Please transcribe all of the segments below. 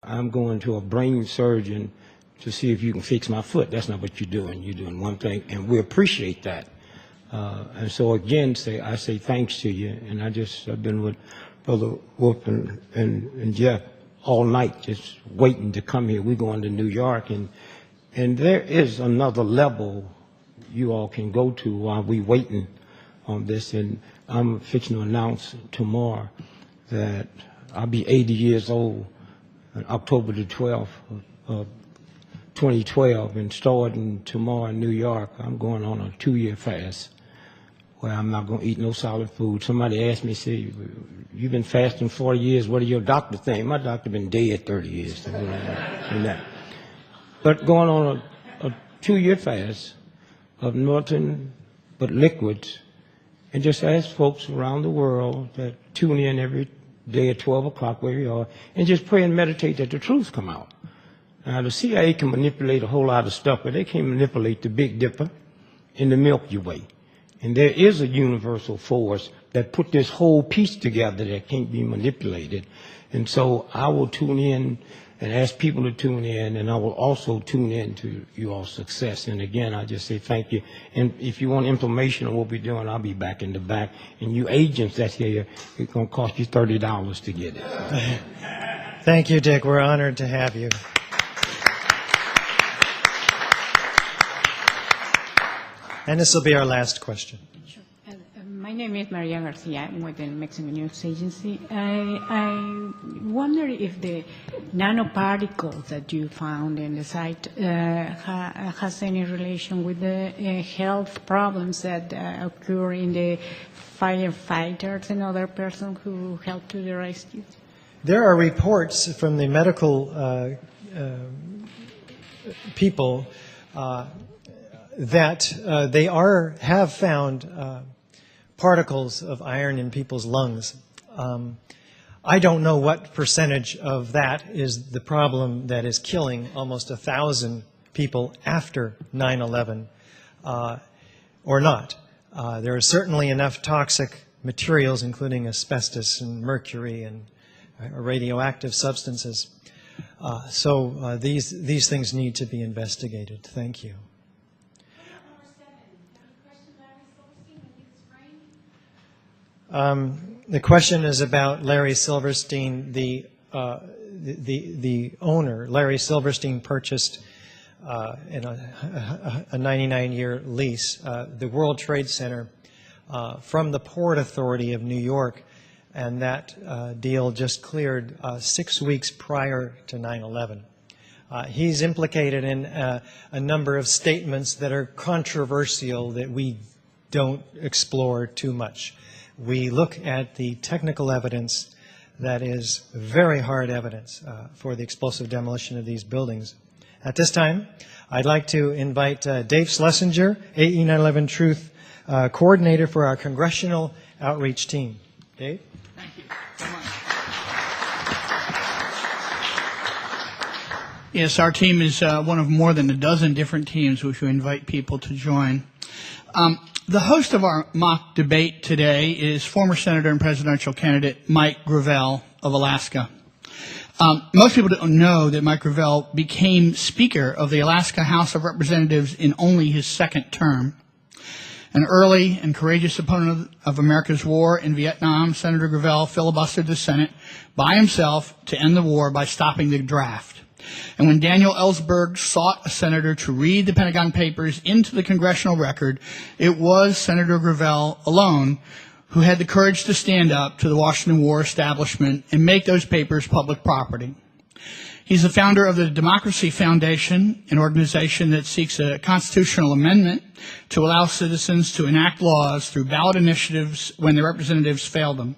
I'm going to a brain surgeon to see if you can fix my foot. That's not what you're doing. You're doing one thing, and we appreciate that. And so again, I say thanks to you. And I've been with Brother Wolf and Jeff all night, just waiting to come here. We're going to New York, and there is another level you all can go to while we're waiting on this. And I'm fixing to announce tomorrow that I'll be 80 years old on October the 12th of 2012, and starting tomorrow in New York, I'm going on a 2-year fast where I'm not going to eat no solid food. Somebody asked me, say, you've been fasting 40 years, what do your doctor think? My doctor been dead 30 years. But going on a 2-year fast of nothing but liquids, and just ask folks around the world that tune in every day at 12 o'clock where you are, and just pray and meditate that the truth come out. Now, the CIA can manipulate a whole lot of stuff, but they can't manipulate the Big Dipper and the Milky Way. And there is a universal force that put this whole piece together that can't be manipulated. And so I will tune in and ask people to tune in, and I will also tune in to your all's success. And again, I just say thank you. And if you want information on what we're doing, I'll be back in the back. And you agents that's here, it's going to cost you $30 to get it. Thank you, Dick. We're honored to have you. And this will be our last question. Sure. My name is Maria Garcia. I'm with the Mexican News Agency. I wonder if the nanoparticles that you found in the site has any relation with the health problems that occur in the firefighters and other persons who help to the rescue. There are reports from the medical people that they have found particles of iron in people's lungs. I don't know what percentage of that is the problem that is killing almost 1,000 people after 9/11 or not. There are certainly enough toxic materials, including asbestos and mercury and radioactive substances. So these things need to be investigated. Thank you. The question is about Larry Silverstein. The owner, Larry Silverstein, purchased in a 99-year lease the World Trade Center from the Port Authority of New York, and that deal just cleared 6 weeks prior to 9/11. He's implicated in a number of statements that are controversial that we don't explore too much. We look at the technical evidence that is very hard evidence for the explosive demolition of these buildings. At this time, I'd like to invite Dave Schlesinger, AE911Truth coordinator for our congressional outreach team. Dave? Thank you so much. Yes, our team is one of more than a dozen different teams which we invite people to join. The host of our mock debate today is former Senator and presidential candidate Mike Gravel of Alaska. Most people don't know that Mike Gravel became Speaker of the Alaska House of Representatives in only his second term. An early and courageous opponent of America's war in Vietnam, Senator Gravel filibustered the Senate by himself to end the war by stopping the draft. And when Daniel Ellsberg sought a senator to read the Pentagon Papers into the congressional record, it was Senator Gravel alone who had the courage to stand up to the Washington war establishment and make those papers public property. He's the founder of the Democracy Foundation, an organization that seeks a constitutional amendment to allow citizens to enact laws through ballot initiatives when their representatives fail them.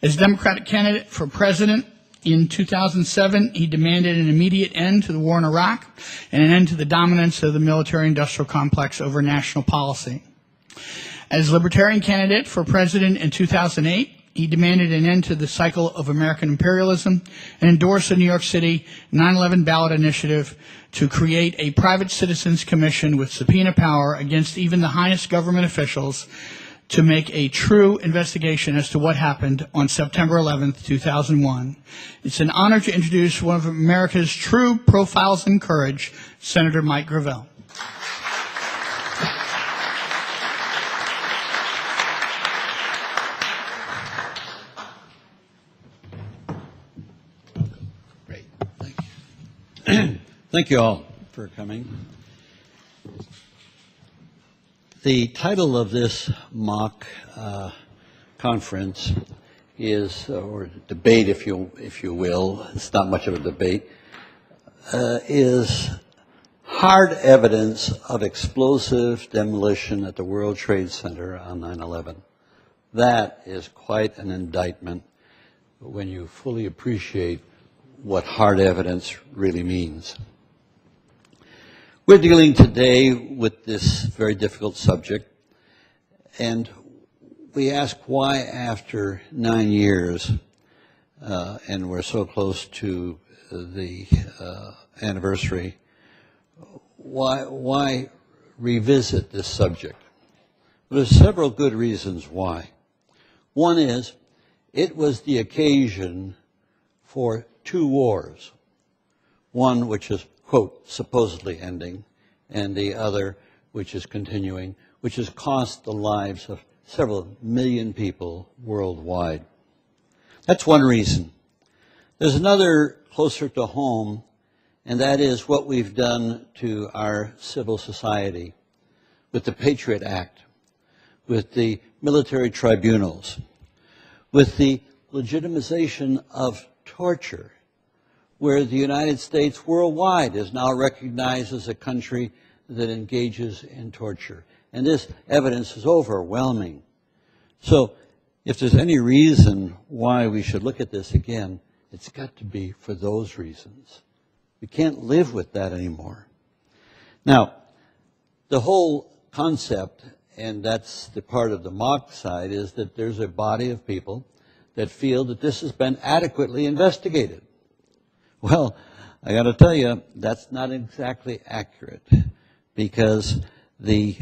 As Democratic candidate for president in 2007, he demanded an immediate end to the war in Iraq and an end to the dominance of the military-industrial complex over national policy. As Libertarian candidate for president in 2008, he demanded an end to the cycle of American imperialism and endorsed the New York City 9/11 ballot initiative to create a private citizens commission with subpoena power against even the highest government officials to make a true investigation as to what happened on September 11th, 2001. It's an honor to introduce one of America's true profiles in courage, Senator Mike Gravel. Great. Thank you. Thank you all for coming. The title of this mock conference is, or debate, if you will, it's not much of a debate, is hard evidence of explosive demolition at the World Trade Center on 9/11. That is quite an indictment when you fully appreciate what hard evidence really means. We're dealing today with this very difficult subject, and we ask why after 9 years, and we're so close to the anniversary, why revisit this subject? Well, there's several good reasons why. One is, it was the occasion for 2 wars. One which is, quote, supposedly ending, and the other which is continuing, which has cost the lives of several million people worldwide. That's one reason. There's another closer to home, and that is what we've done to our civil society with the Patriot Act, with the military tribunals, with the legitimization of torture, where the United States worldwide is now recognized as a country that engages in torture. And this evidence is overwhelming. So if there's any reason why we should look at this again, it's got to be for those reasons. We can't live with that anymore. Now, the whole concept, and that's the part of the mock side, is that there's a body of people that feel that this has been adequately investigated. Well, I got to tell you, that's not exactly accurate, because the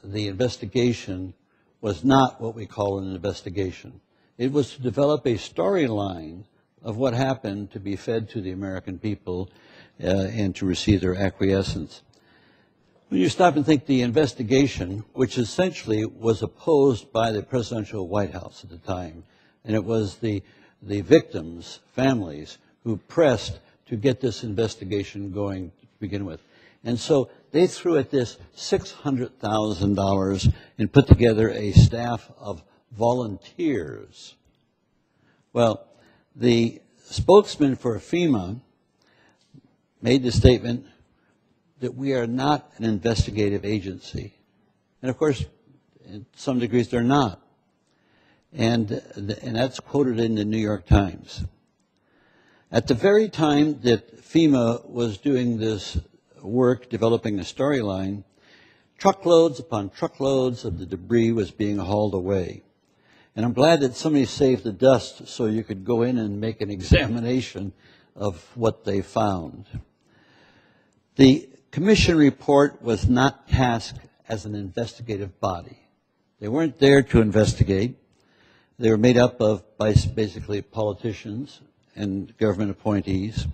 investigation was not what we call an investigation. It was to develop a storyline of what happened to be fed to the American people and to receive their acquiescence. When you stop and think, the investigation, which essentially was opposed by the presidential White House at the time, and it was the victims' families who pressed to get this investigation going to begin with. And so they threw at this $600,000 and put together a staff of volunteers. Well, the spokesman for FEMA made the statement that we are not an investigative agency. And of course, in some degrees they're not. And that's quoted in the New York Times. At the very time that FEMA was doing this work, developing a storyline, truckloads upon truckloads of the debris was being hauled away. And I'm glad that somebody saved the dust so you could go in and make an examination of what they found. The commission report was not tasked as an investigative body. They weren't there to investigate. They were made up of basically politicians and government appointees,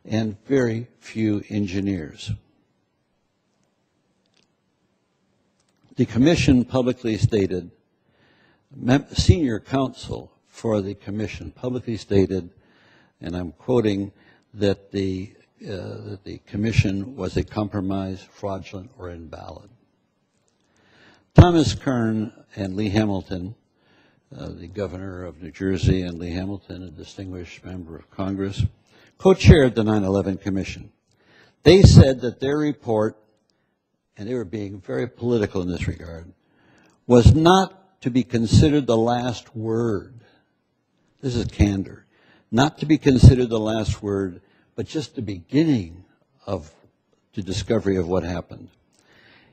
and very few engineers. The commission publicly stated, senior counsel for the commission publicly stated, and I'm quoting, that the commission was a compromise, fraudulent, or invalid. Thomas Kern and Lee Hamilton, the governor of New Jersey, and Lee Hamilton, a distinguished member of Congress, co-chaired the 9/11 Commission. They said that their report, and they were being very political in this regard, was not to be considered the last word. This is candor. Not to be considered the last word, but just the beginning of the discovery of what happened.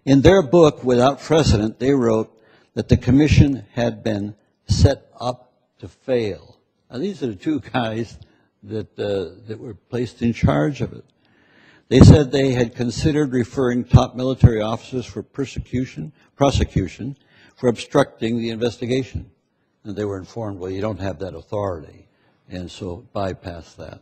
In their book, Without Precedent, they wrote that the commission had been set up to fail. Now, these are the two guys that were placed in charge of it. They said they had considered referring top military officers for prosecution for obstructing the investigation. And they were informed, well, you don't have that authority, and so bypass that.